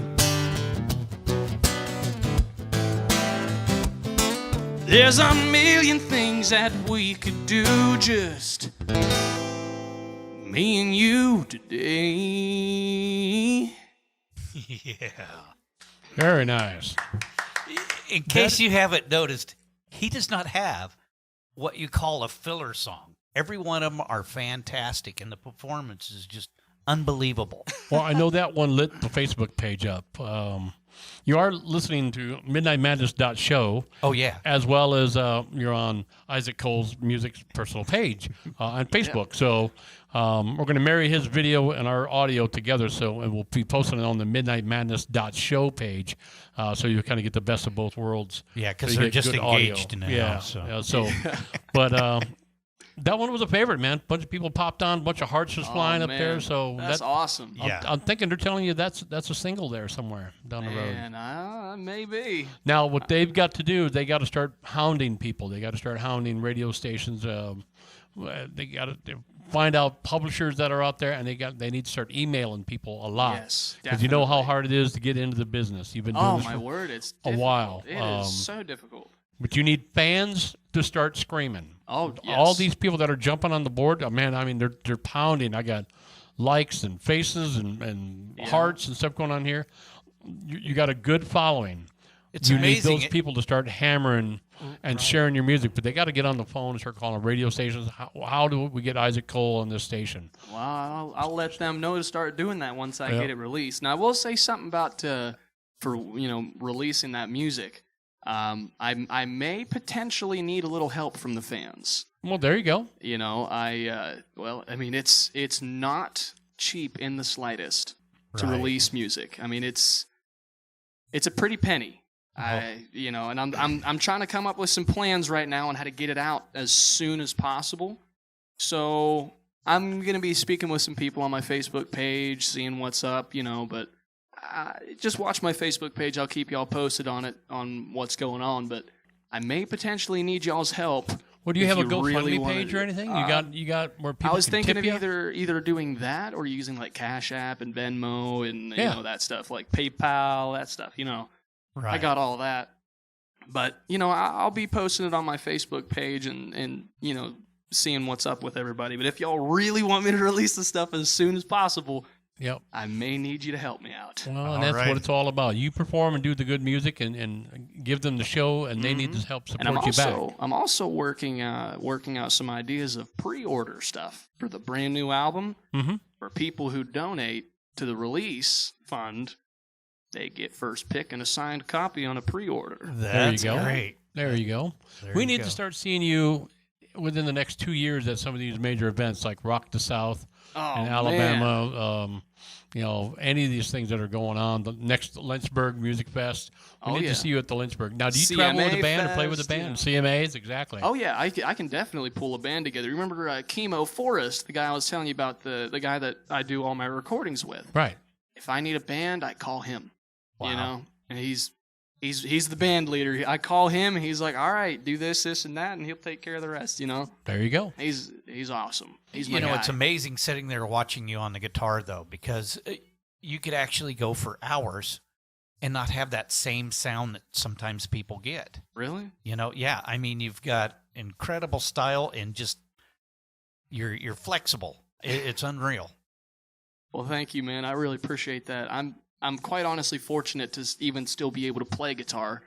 [SPEAKER 7] There's a million things that we could do, just me and you today.
[SPEAKER 8] Yeah.
[SPEAKER 6] Very nice.
[SPEAKER 8] In case you haven't noticed, he does not have what you call a filler song. Every one of them are fantastic, and the performance is just unbelievable.
[SPEAKER 6] Well, I know that one lit the Facebook page up. You are listening to MidnightMadness.show.
[SPEAKER 8] Oh, yeah.
[SPEAKER 6] As well as you're on Isaac Cole's music's personal page on Facebook. Yeah. So we're going to marry his video and our audio together. And we'll be posting it on the MidnightMadness.show page. So you kind of get the best of both worlds.
[SPEAKER 8] Yeah, because
[SPEAKER 6] so
[SPEAKER 8] they're just engaged
[SPEAKER 6] audio.
[SPEAKER 8] now.
[SPEAKER 6] Yeah.
[SPEAKER 8] So.
[SPEAKER 6] Yeah, so but That one was a favorite, man. Bunch of people popped on, bunch of hearts was flying up
[SPEAKER 7] man.
[SPEAKER 6] there. So
[SPEAKER 7] That's awesome.
[SPEAKER 8] Yeah.
[SPEAKER 6] I'm thinking they're telling you that's a single there somewhere down the road.
[SPEAKER 7] Man, maybe.
[SPEAKER 6] Now, what they've got to do, they got to start hounding people. They got to start hounding radio stations. They got to find out publishers that are out there, and they need to start emailing people a lot.
[SPEAKER 7] Yes,
[SPEAKER 6] because you know how
[SPEAKER 7] definitely.
[SPEAKER 6] hard it is to get into the business. You've been doing
[SPEAKER 7] Oh
[SPEAKER 6] this
[SPEAKER 7] my
[SPEAKER 6] for
[SPEAKER 7] word, it's
[SPEAKER 6] a
[SPEAKER 7] difficult.
[SPEAKER 6] while.
[SPEAKER 7] It is so difficult.
[SPEAKER 6] But you need fans to start screaming.
[SPEAKER 7] Oh, yes.
[SPEAKER 6] All these people that are jumping on the board, man, I mean, they're pounding. I got likes and faces and hearts and stuff going on here. You got a good following.
[SPEAKER 8] It's
[SPEAKER 6] you
[SPEAKER 8] amazing.
[SPEAKER 6] need those people to start hammering and sharing your music, but they got to get on the phone and start calling radio stations. How do we get Isaac Cole on this station?
[SPEAKER 7] Well, I'll let them know to start doing that once I get it released. Now, I will say something about for releasing that music. I may potentially need a little help from the fans.
[SPEAKER 6] Well, there you go.
[SPEAKER 7] You know, it's not cheap in the slightest to
[SPEAKER 8] Right.
[SPEAKER 7] release music. I mean, it's a pretty penny. And I'm trying to come up with some plans right now on how to get it out as soon as possible. So I'm gonna be speaking with some people on my Facebook page, seeing what's up, but just watch my Facebook page. I'll keep y'all posted on what's going on. But I may potentially need y'all's help.
[SPEAKER 6] Well, do you have a
[SPEAKER 7] if
[SPEAKER 6] GoFundMe
[SPEAKER 7] really wanna
[SPEAKER 6] page
[SPEAKER 7] do
[SPEAKER 6] or
[SPEAKER 7] it.
[SPEAKER 6] anything? You got where people
[SPEAKER 7] I was
[SPEAKER 6] can
[SPEAKER 7] thinking
[SPEAKER 6] tip
[SPEAKER 7] of
[SPEAKER 6] you?
[SPEAKER 7] either doing that or using like Cash App and Venmo and
[SPEAKER 6] Yeah.
[SPEAKER 7] that stuff, like PayPal, that stuff.
[SPEAKER 8] Right.
[SPEAKER 7] I got all that. But I'll be posting it on my Facebook page and seeing what's up with everybody. But if y'all really want me to release the stuff as soon as possible,
[SPEAKER 6] Yep.
[SPEAKER 7] I may need you to help me out.
[SPEAKER 6] Well, and that's
[SPEAKER 8] right.
[SPEAKER 6] what it's all about. You perform and do the good music and give them the show, and they need to help
[SPEAKER 7] And
[SPEAKER 6] support you back.
[SPEAKER 7] I'm also working out some ideas of pre-order stuff for the brand new album.
[SPEAKER 6] Mm-hmm.
[SPEAKER 7] For people who donate to the release fund, they get first pick and a signed copy on a pre-order.
[SPEAKER 8] That's
[SPEAKER 6] go.
[SPEAKER 8] great.
[SPEAKER 6] There you go.
[SPEAKER 8] There
[SPEAKER 6] We
[SPEAKER 8] you
[SPEAKER 6] need
[SPEAKER 8] go.
[SPEAKER 6] to start seeing you within the next 2 years at some of these major events like Rock the South
[SPEAKER 7] Oh,
[SPEAKER 6] in Alabama. Any of these things that are going on. The next Lynchburg Music Fest. We need to see you at the Lynchburg. Now, do you travel with a
[SPEAKER 7] CMA
[SPEAKER 6] band and play with a
[SPEAKER 7] Fest,
[SPEAKER 6] band? CMAs, exactly.
[SPEAKER 7] Oh yeah, I can definitely pull a band together. Remember Kimo Forrest, the guy I was telling you about, the guy that I do all my recordings with.
[SPEAKER 6] Right.
[SPEAKER 7] If I need a band, I call him.
[SPEAKER 8] Wow.
[SPEAKER 7] And he's the band leader. I call him, and he's like, "All right, do this, and that," and he'll take care of the rest.
[SPEAKER 6] There you go.
[SPEAKER 7] He's awesome. He's my guy.
[SPEAKER 8] It's amazing sitting there watching you on the guitar, though, because you could actually go for hours and not have that same sound that sometimes people get.
[SPEAKER 7] Really?
[SPEAKER 8] Yeah. I mean, you've got incredible style and just you're flexible. It's unreal.
[SPEAKER 7] Well, thank you, man. I really appreciate that. I'm quite honestly fortunate to even still be able to play guitar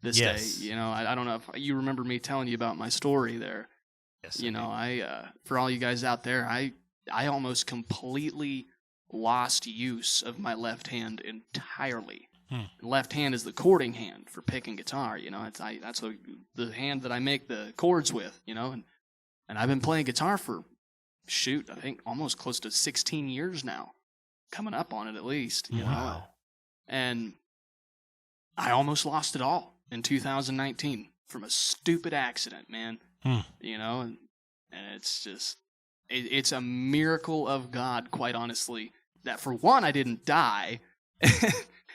[SPEAKER 7] this
[SPEAKER 8] Yes.
[SPEAKER 7] day. I don't know if you remember me telling you about my story there.
[SPEAKER 8] Yes,
[SPEAKER 7] I for all you guys out there, I almost completely lost use of my left hand entirely. Left hand is the chording hand for picking guitar. That's the hand that I make the chords with. And I've been playing guitar for I think almost close to 16 years now, coming up on it at least.
[SPEAKER 8] Wow.
[SPEAKER 7] And I almost lost it all in 2019 from a stupid accident, man. And it's just, it's a miracle of God, quite honestly, that for one, I didn't die,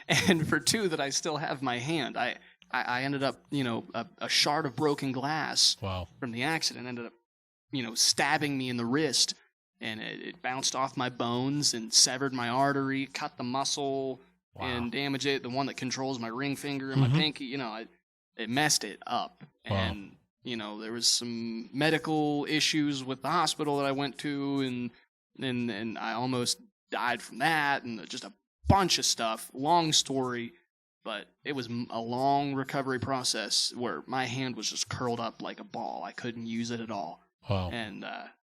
[SPEAKER 7] and for two, that I still have my hand. I ended up, a shard of broken glass from the accident ended up, stabbing me in the wrist, and it bounced off my bones and severed my artery, cut the muscle, and damaged it, the one that controls my ring finger and my pinky. It messed it up. And there was some medical issues with the hospital that I went to, and I almost died from that, and just a bunch of stuff. Long story, but it was a long recovery process where my hand was just curled up like a ball. I couldn't use it at all.
[SPEAKER 6] Wow.
[SPEAKER 7] And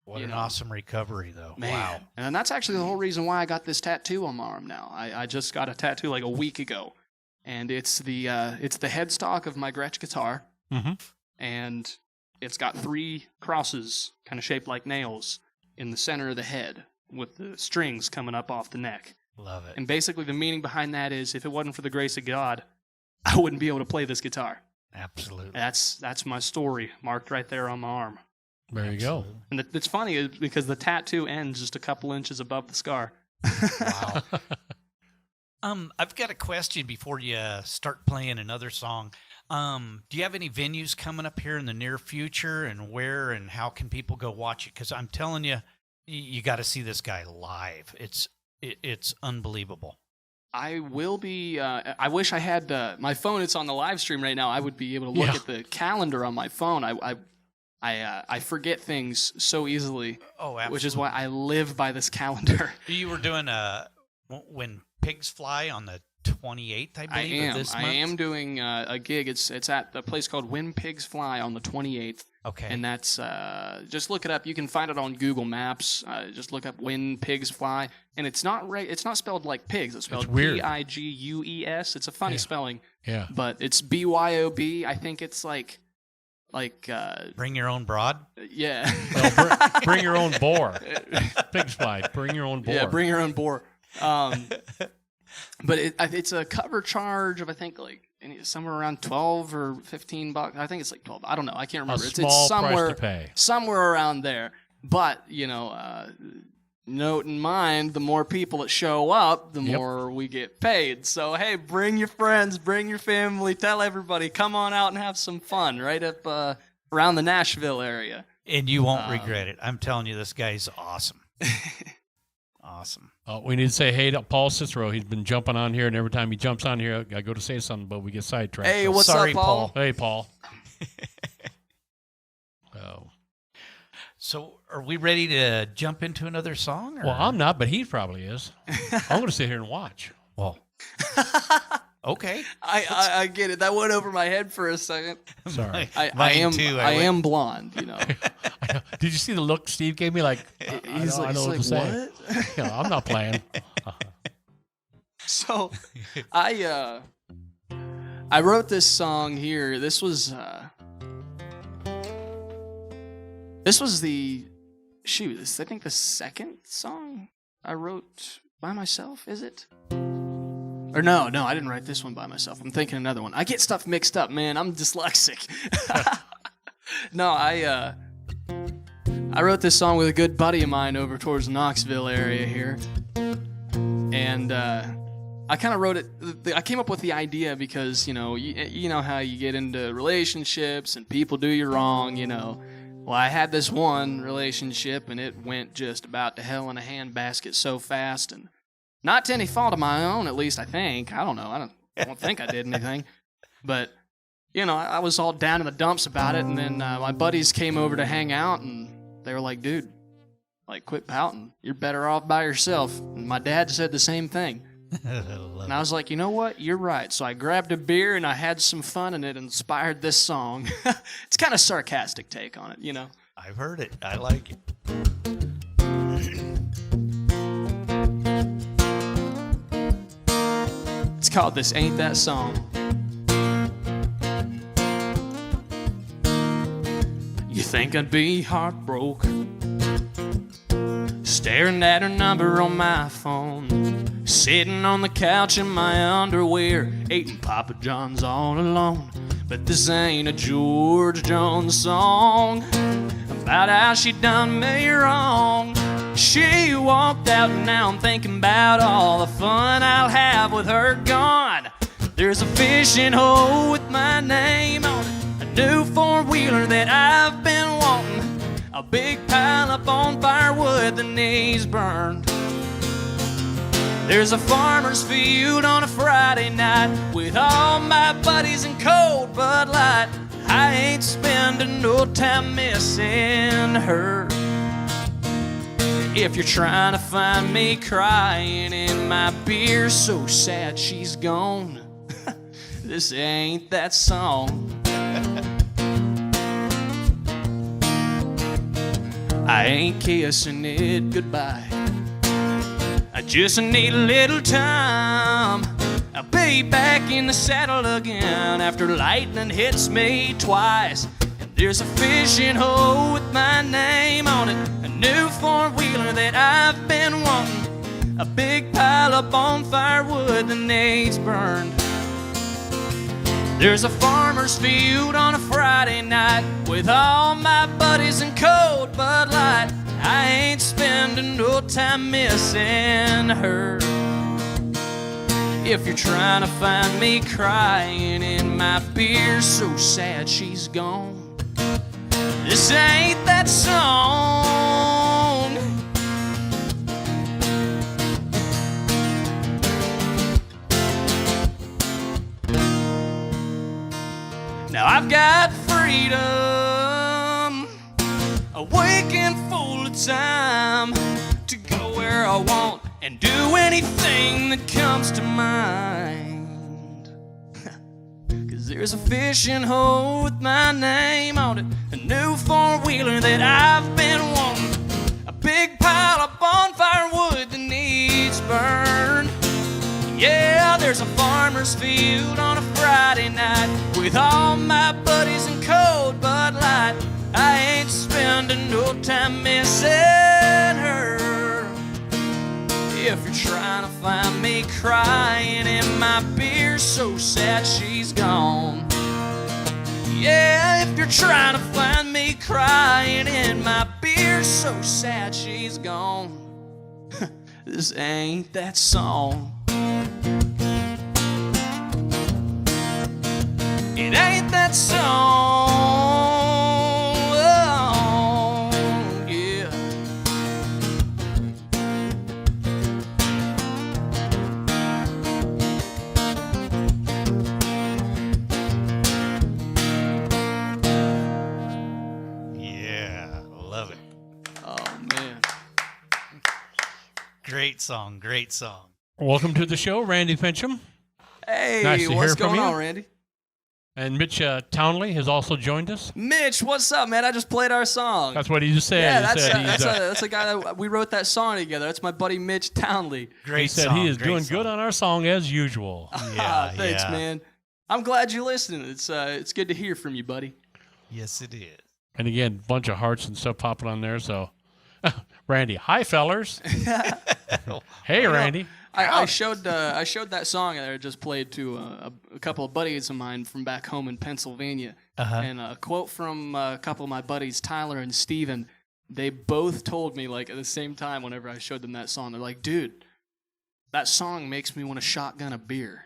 [SPEAKER 8] What an awesome recovery, though.
[SPEAKER 7] man.
[SPEAKER 8] Wow.
[SPEAKER 7] And that's actually the whole reason why I got this tattoo on my arm now. I just got a tattoo like a week ago, and it's the headstock of my Gretsch guitar, and it's got 3 crosses, kind of shaped like nails, in the center of the head, with the strings coming up off the neck.
[SPEAKER 8] Love it.
[SPEAKER 7] And basically the meaning behind that is, if it wasn't for the grace of God, I wouldn't be able to play this guitar.
[SPEAKER 8] Absolutely.
[SPEAKER 7] That's my story, marked right there on my arm.
[SPEAKER 6] There you go.
[SPEAKER 7] And it's funny because the tattoo ends just a couple inches above the scar.
[SPEAKER 8] Wow. I've got a question before you start playing another song. Do you have any venues coming up here in the near future, and where and how can people go watch it? Because I'm telling you, you got to see this guy live. It's unbelievable.
[SPEAKER 7] I will be. I wish I had my phone. It's on the live stream right now. I would be able to look at the calendar on my phone. I forget things so easily.
[SPEAKER 8] Oh, absolutely.
[SPEAKER 7] Which is why I live by this calendar.
[SPEAKER 8] You were doing when pigs fly on the 28th, I believe, of this month?
[SPEAKER 7] I am doing a gig. It's at a place called When Pigs Fly on the 28th.
[SPEAKER 8] Okay.
[SPEAKER 7] And that's, just look it up. You can find it on Google Maps. Just look up When Pigs Fly. And it's not it's not spelled like pigs. It's spelled Pigues. It's a funny spelling.
[SPEAKER 6] Yeah.
[SPEAKER 7] But it's BYOB. I think it's like
[SPEAKER 8] bring your own broad?
[SPEAKER 7] Yeah.
[SPEAKER 6] Well, bring your own boar. Pigs fly. Bring your own boar.
[SPEAKER 7] Yeah, bring your own boar. But it's a cover charge of, I think, like somewhere around $12 or $15. I think it's like 12. I don't know. I can't remember.
[SPEAKER 6] A small
[SPEAKER 7] it's somewhere,
[SPEAKER 6] price to pay.
[SPEAKER 7] Somewhere around there. But, note in mind, the more people that show up, the more we get paid. So, hey, bring your friends, bring your family, tell everybody, come on out and have some fun right up around the Nashville area.
[SPEAKER 8] And you won't regret it. I'm telling you, this guy's awesome. Awesome.
[SPEAKER 6] We need to say hey to Paul Cicero. He's been jumping on here, and every time he jumps on here, I go to say something, but we get sidetracked.
[SPEAKER 7] Hey, what's
[SPEAKER 8] sorry,
[SPEAKER 7] up, Paul?
[SPEAKER 6] Hey, Paul. Oh.
[SPEAKER 8] So are we ready to jump into another song? Or?
[SPEAKER 6] Well, I'm not, but he probably is. I'm going to sit here and watch.
[SPEAKER 8] Well, okay.
[SPEAKER 7] I get it. That went over my head for a second.
[SPEAKER 6] Sorry.
[SPEAKER 7] I am blonde,
[SPEAKER 6] Did you see the look Steve gave me? Like,
[SPEAKER 7] he's
[SPEAKER 6] I know what to say. I'm not playing.
[SPEAKER 7] So, I wrote this song here. This was the I think the second song I wrote by myself. Is it? Or no, I didn't write this one by myself. I'm thinking another one. I get stuff mixed up, man. I'm dyslexic. No, I wrote this song with a good buddy of mine over towards the Knoxville area here. And I kind of wrote it. I came up with the idea because, you know how you get into relationships and people do you wrong, Well, I had this one relationship and it went just about to hell in a handbasket so fast, and not to any fault of my own, at least I think. I don't know. I don't think I did anything. But, I was all down in the dumps about it, and then my buddies came over to hang out, and they were like, dude, quit pouting. You're better off by yourself. And my dad said the same thing. And I was like, you know what? You're right. So I grabbed a beer, and I had some fun, and it inspired this song. It's kind of a sarcastic take on it,
[SPEAKER 8] I've heard it. I like it.
[SPEAKER 7] It's called This Ain't That Song. You think I'd be heartbroken, staring at her number on my phone, sitting on the couch in my underwear, eating Papa John's all alone. But this ain't a George Jones song about how she done me wrong. She walked out and now I'm thinking about all the fun I'll have with her gone. There's a fishing hole with my name on it, a new four-wheeler that I've been wanting, a big pile up on firewood that needs burned. There's a farmer's field on a Friday night with all my buddies in cold Bud Light. I ain't spending no time missing her. If you're trying to find me crying in my beer, so sad she's gone, this ain't that song. I ain't kissing it goodbye. I just need a little time. I'll be back in the saddle again after lightning hits me twice. And there's a fishing hole with my name on it, a new four-wheeler that I've been wanting, a big pile up on firewood that needs burned. There's a farm farmer's field on a Friday night with all my buddies and cold Bud Light. I ain't spending no time missing her. If you're trying to find me crying in my beer, so sad she's gone, this ain't that song. Now I've got freedom, awake and full of time to go where I want and do anything that comes to mind. 'Cause there's a fishing hole with my name on it, a new four-wheeler that I've been wanting, a big pile of bonfire wood that needs burned. Yeah, there's a farmer's field on a Friday night with all my buddies and cold Bud Light. I ain't spending no time missing her. If you're trying to find me crying in my beer, so sad she's gone. Yeah, if you're trying to find me crying in my beer, so sad she's gone. This ain't that song. It ain't that song. Oh, yeah.
[SPEAKER 8] Yeah, love it.
[SPEAKER 7] Oh, man.
[SPEAKER 8] Great song, great song.
[SPEAKER 6] Welcome to the show, Randy Finchum.
[SPEAKER 7] Hey,
[SPEAKER 6] Nice to
[SPEAKER 7] what's
[SPEAKER 6] hear from
[SPEAKER 7] going
[SPEAKER 6] you.
[SPEAKER 7] on, Randy?
[SPEAKER 6] And Mitch Townley has also joined us.
[SPEAKER 7] Mitch, what's up, man? I just played our song.
[SPEAKER 6] That's what he just said.
[SPEAKER 7] Yeah,
[SPEAKER 6] He said
[SPEAKER 7] that's a guy that we wrote that song together. That's my buddy Mitch Townley.
[SPEAKER 8] Great
[SPEAKER 6] he said
[SPEAKER 8] song,
[SPEAKER 6] he is
[SPEAKER 8] great
[SPEAKER 6] doing
[SPEAKER 8] song.
[SPEAKER 6] good on our song as usual.
[SPEAKER 8] Yeah,
[SPEAKER 7] Thanks,
[SPEAKER 8] yeah.
[SPEAKER 7] man. I'm glad you're listening. It's good to hear from you, buddy.
[SPEAKER 8] Yes, it is.
[SPEAKER 6] And again, bunch of hearts and stuff popping on there. So, Randy, hi, fellers. Hey, Randy.
[SPEAKER 7] I showed that song that I just played to a couple of buddies of mine from back home in Pennsylvania, and a quote from a couple of my buddies, Tyler and Steven. They both told me, like, at the same time whenever I showed them that song, they're like, dude, that song makes me want to shotgun a beer.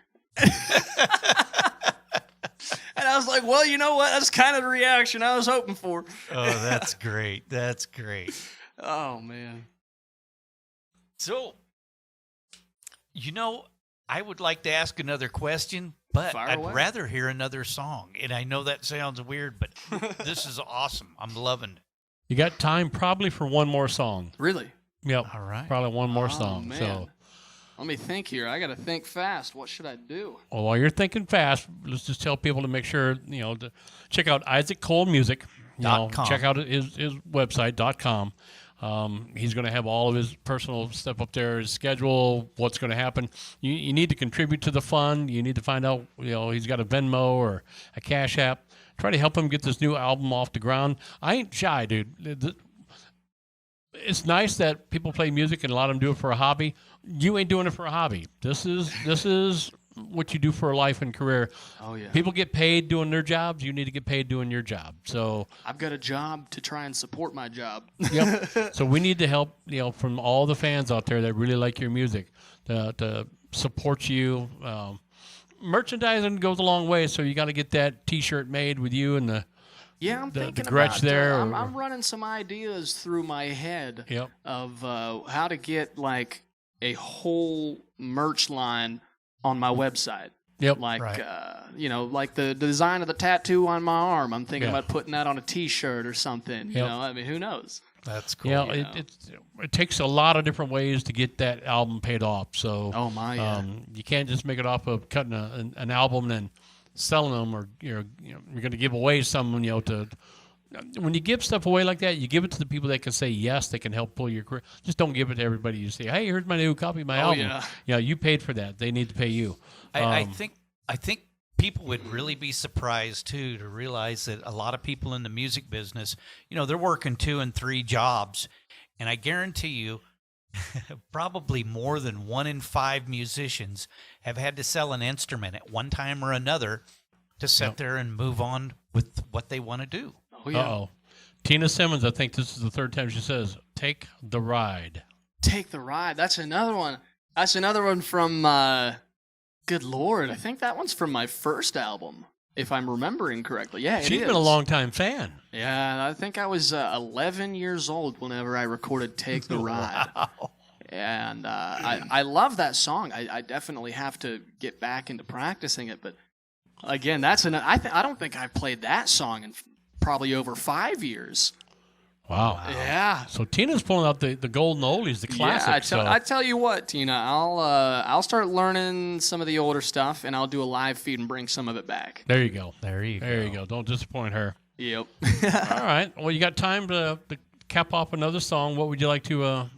[SPEAKER 7] And I was like, well, you know what? That's kind of the reaction I was hoping for.
[SPEAKER 8] Oh, that's great. That's great.
[SPEAKER 7] Oh, man.
[SPEAKER 8] So, you know, I would like to ask another question, but
[SPEAKER 7] Fire
[SPEAKER 8] I'd
[SPEAKER 7] away.
[SPEAKER 8] rather hear another song. And I know that sounds weird, but this is awesome. I'm loving it.
[SPEAKER 6] You got time probably for one more song.
[SPEAKER 7] Really?
[SPEAKER 6] Yep.
[SPEAKER 8] All right.
[SPEAKER 6] Probably one more
[SPEAKER 7] Oh,
[SPEAKER 6] song.
[SPEAKER 7] man.
[SPEAKER 6] So,
[SPEAKER 7] Let me think here. I got to think fast. What should I do?
[SPEAKER 6] well, while you're thinking fast, let's just tell people to make sure, to check out Isaac Cole Music.
[SPEAKER 8] .com.
[SPEAKER 6] Check out his website, .com. He's going to have all of his personal stuff up there, his schedule, what's going to happen. You need to contribute to the fund. You need to find out, he's got a Venmo or a Cash App. Try to help him get this new album off the ground. I ain't shy, dude. It's nice that people play music and a lot of them do it for a hobby. You ain't doing it for a hobby. This is what you do for a life and career.
[SPEAKER 7] Oh, yeah.
[SPEAKER 6] People get paid doing their jobs. You need to get paid doing your job. So,
[SPEAKER 7] I've got a job to try and support my job.
[SPEAKER 6] yep. So we need to help, from all the fans out there that really like your music to support you. Merchandising goes a long way, so you got to get that T-shirt made with you and the
[SPEAKER 7] Yeah, I'm
[SPEAKER 6] the
[SPEAKER 7] thinking
[SPEAKER 6] Gretsch
[SPEAKER 7] about
[SPEAKER 6] there,
[SPEAKER 7] I'm
[SPEAKER 6] or-
[SPEAKER 7] running some ideas through my head
[SPEAKER 6] Yep.
[SPEAKER 7] of how to get like a whole merch line on my website.
[SPEAKER 6] Yep.
[SPEAKER 7] Like
[SPEAKER 8] Right.
[SPEAKER 7] Like the design of the tattoo on my arm. I'm thinking
[SPEAKER 6] Yeah.
[SPEAKER 7] about putting that on a T-shirt or something. You
[SPEAKER 6] Yep.
[SPEAKER 7] know, I mean, who knows?
[SPEAKER 8] That's cool.
[SPEAKER 6] Yeah,
[SPEAKER 7] you know.
[SPEAKER 6] it takes a lot of different ways to get that album paid off. So
[SPEAKER 7] Oh my! Yeah.
[SPEAKER 6] you can't just make it off of cutting an album and then selling them, or you're going to give away some. To when you give stuff away like that, you give it to the people that can say yes, they can help pull your career. Just don't give it to everybody. You say, hey, here's my new copy of my album.
[SPEAKER 7] yeah.
[SPEAKER 6] You paid for that. They need to pay you.
[SPEAKER 8] I think people would really be surprised too to realize that a lot of people in the music business, they're working 2 and 3 jobs, and I guarantee you, probably more than 1 in 5 musicians have had to sell an instrument at one time or another to sit there and move on with what they want to do.
[SPEAKER 7] Oh, yeah.
[SPEAKER 6] Uh-oh. Tina Simmons, I think this is the third time she says, "Take the ride."
[SPEAKER 7] Take the Ride. That's another one. That's another one from, good Lord, I think that one's from my first album, if I'm remembering correctly. Yeah,
[SPEAKER 6] She's been a long-time fan.
[SPEAKER 7] Yeah, I think I was 11 years old whenever I recorded Take the Ride.
[SPEAKER 6] Wow.
[SPEAKER 7] And I love that song. I definitely have to get back into practicing it. But again, that's I don't think I played that song in probably over 5 years.
[SPEAKER 6] Wow.
[SPEAKER 7] Yeah.
[SPEAKER 6] So Tina's pulling out the golden oldies, the classics.
[SPEAKER 7] Yeah, I tell you what, Tina, I'll start learning some of the older stuff, and I'll do a live feed and bring some of it back.
[SPEAKER 6] There you go.
[SPEAKER 8] There you go.
[SPEAKER 6] Don't disappoint her.
[SPEAKER 7] Yep.
[SPEAKER 6] All right. Well, you got time to cap off another song. What would you like to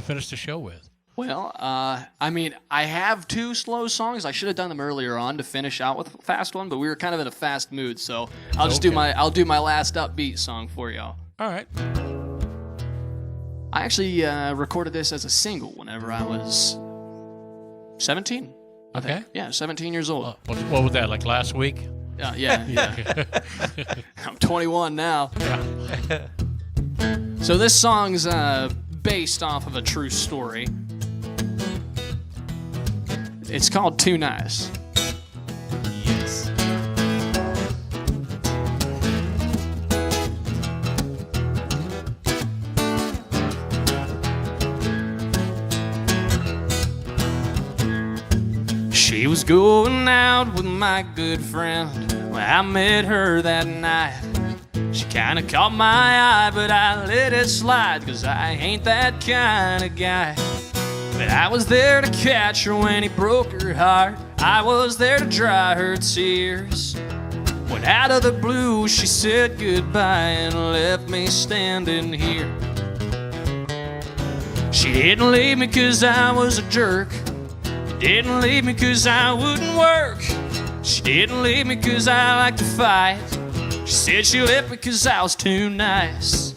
[SPEAKER 6] finish the show with?
[SPEAKER 7] Well, I mean, I have 2 slow songs. I should have done them earlier on to finish out with a fast one, but we were kind of in a fast mood, so I'll just do my last upbeat song for y'all.
[SPEAKER 6] All right.
[SPEAKER 7] I actually recorded this as a single whenever I was 17. I
[SPEAKER 6] Okay.
[SPEAKER 7] think. Yeah, 17 years old.
[SPEAKER 6] What was that, like last week?
[SPEAKER 7] Yeah. I'm 21 now. So this song's based off of a true story. It's called Too Nice.
[SPEAKER 8] Yes.
[SPEAKER 7] She was going out with my good friend when I met her that night. She kinda caught my eye, but I let it slide, 'cause I ain't that kind of guy. But I was there to catch her when he broke her heart. I was there to dry her tears. When out of the blue she said goodbye and left me standing here. She didn't leave me 'cause I was a jerk. Didn't leave me 'cause I wouldn't work. She didn't leave me 'cause I like to fight. She said she left me 'cause I was too nice.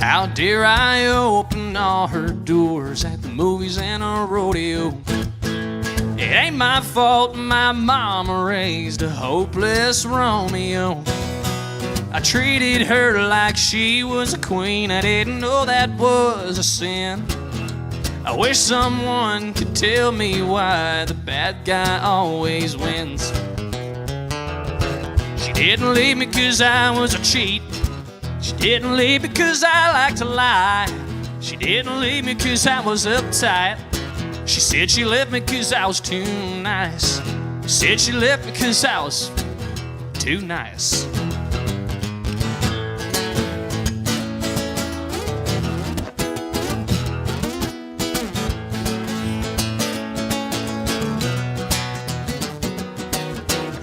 [SPEAKER 7] How dare I open all her doors at the movies and a rodeo? It ain't my fault my mama raised a hopeless Romeo. I treated her like she was a queen. I didn't know that was a sin. I wish someone could tell me why the bad guy always wins. She didn't leave me 'cause I was a cheat. She didn't leave me 'cause I like to lie. She didn't leave me 'cause I was uptight. She said she left me 'cause I was too nice. Said she left me 'cause I was too nice.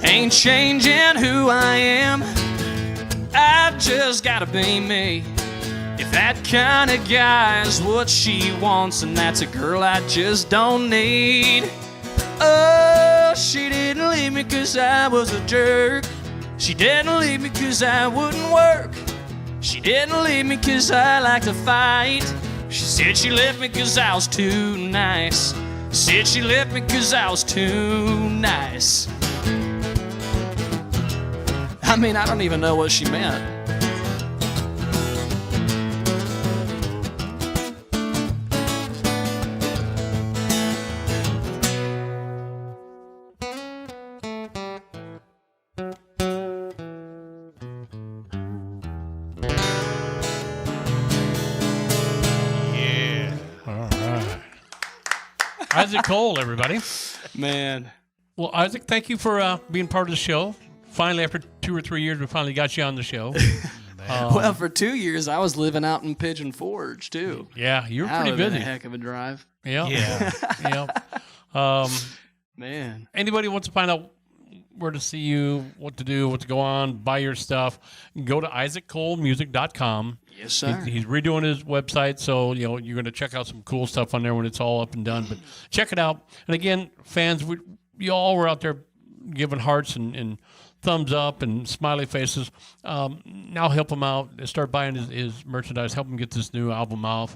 [SPEAKER 7] Ain't changing who I am. I just gotta be me. If that kind of guy is what she wants, and that's a girl I just don't need. Oh, she didn't leave me 'cause I was a jerk. She didn't leave me 'cause I wouldn't work. She didn't leave me 'cause I like to fight. She said she left me 'cause I was too nice. Said she left me 'cause I was too nice. I mean, I don't even know what she meant.
[SPEAKER 6] Yeah. All right. Isaac Cole, everybody.
[SPEAKER 7] Man.
[SPEAKER 6] Well, Isaac, thank you for being part of the show. Finally, after 2 or 3 years, we finally got you on the show.
[SPEAKER 7] Well, for 2 years, I was living out in Pigeon Forge, too.
[SPEAKER 6] Yeah, you were
[SPEAKER 7] That
[SPEAKER 6] pretty
[SPEAKER 7] would've been
[SPEAKER 6] busy.
[SPEAKER 7] a heck of a drive.
[SPEAKER 6] Yep.
[SPEAKER 8] Yeah.
[SPEAKER 6] Yep.
[SPEAKER 7] Man.
[SPEAKER 6] Anybody wants to find out where to see you, what to do, what to go on, buy your stuff, go to isaaccolemusic.com.
[SPEAKER 7] Yes, sir.
[SPEAKER 6] He's redoing his website, so you're going to check out some cool stuff on there when it's all up and done. But check it out. And again, fans, you all were out there giving hearts and thumbs up and smiley faces. Now help him out. Start buying his merchandise. Help him get this new album out.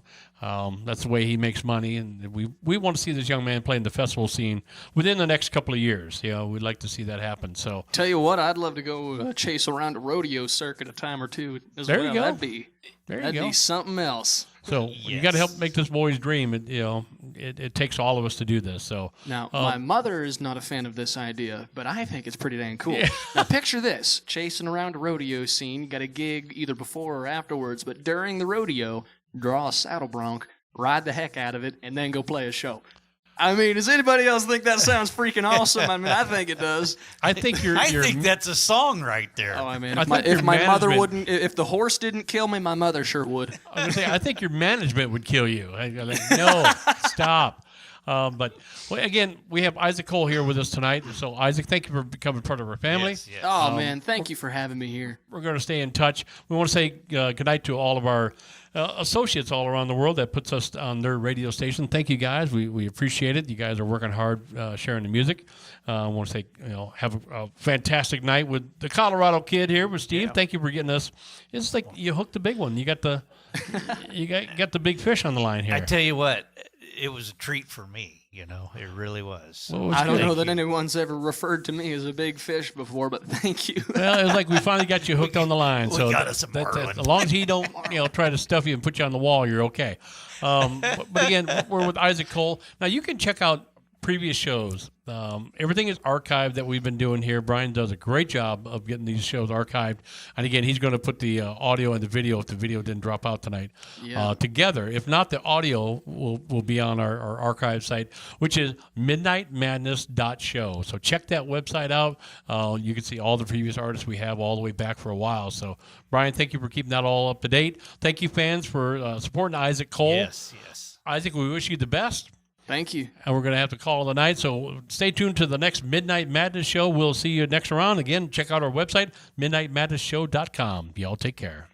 [SPEAKER 6] That's the way he makes money, and we want to see this young man play in the festival scene within the next couple of years. We'd like to see that happen. So
[SPEAKER 7] tell you what, I'd love to go chase around a rodeo circuit a time or two as
[SPEAKER 6] there
[SPEAKER 7] well.
[SPEAKER 6] You go.
[SPEAKER 7] That'd be something else.
[SPEAKER 6] So you got to help make this boy's dream. It takes all of us to do this. So
[SPEAKER 7] now, my mother is not a fan of this idea, but I think it's pretty dang cool.
[SPEAKER 6] Yeah.
[SPEAKER 7] Now, picture this: chasing around a rodeo scene. You got a gig either before or afterwards, but during the rodeo, draw a saddle bronc, ride the heck out of it, and then go play a show. I mean, does anybody else think that sounds freaking awesome? I mean, I think it does.
[SPEAKER 6] I think
[SPEAKER 8] I think that's a song right there.
[SPEAKER 7] Oh, I mean,
[SPEAKER 6] if
[SPEAKER 7] my mother wouldn't, if the horse didn't kill me, my mother sure would.
[SPEAKER 6] I was gonna say, I think your management would kill you. No, stop. But again, we have Isaac Cole here with us tonight. So, Isaac, thank you for becoming part of our family.
[SPEAKER 8] Yes.
[SPEAKER 7] Oh, man, thank you for having me here.
[SPEAKER 6] We're going to stay in touch. We want to say good night to all of our associates all around the world that puts us on their radio station. Thank you, guys. We appreciate it. You guys are working hard sharing the music. I want to say, have a fantastic night with the Colorado Kid here with Steve. Yeah. Thank you for getting us. It's like you hooked the big one. You got the got the big fish on the line here.
[SPEAKER 8] I tell you what, it was a treat for me. It really was.
[SPEAKER 6] Well,
[SPEAKER 7] I don't know that anyone's ever referred to me as a big fish before, but thank you.
[SPEAKER 6] Well, it was like we finally got you hooked on the line. So
[SPEAKER 8] got us a marlin.
[SPEAKER 6] as long as he don't, try to stuff you and put you on the wall, you're okay. But again, we're with Isaac Cole. Now you can check out previous shows. Everything is archived that we've been doing here. Brian does a great job of getting these shows archived. And again, he's going to put the audio and the video, if the video didn't drop out tonight, together. If not, the audio will be on our archive site, which is midnightmadness.show. So check that website out. You can see all the previous artists we have all the way back for a while. So, Brian, thank you for keeping that all up to date. Thank you, fans, for supporting Isaac Cole.
[SPEAKER 8] Yes.
[SPEAKER 6] Isaac, we wish you the best.
[SPEAKER 7] Thank you.
[SPEAKER 6] And we're going to have to call it a night. So stay tuned to the next Midnight Madness show. We'll see you next round. Again, check out our website, midnightmadnessshow.com. Y'all take care.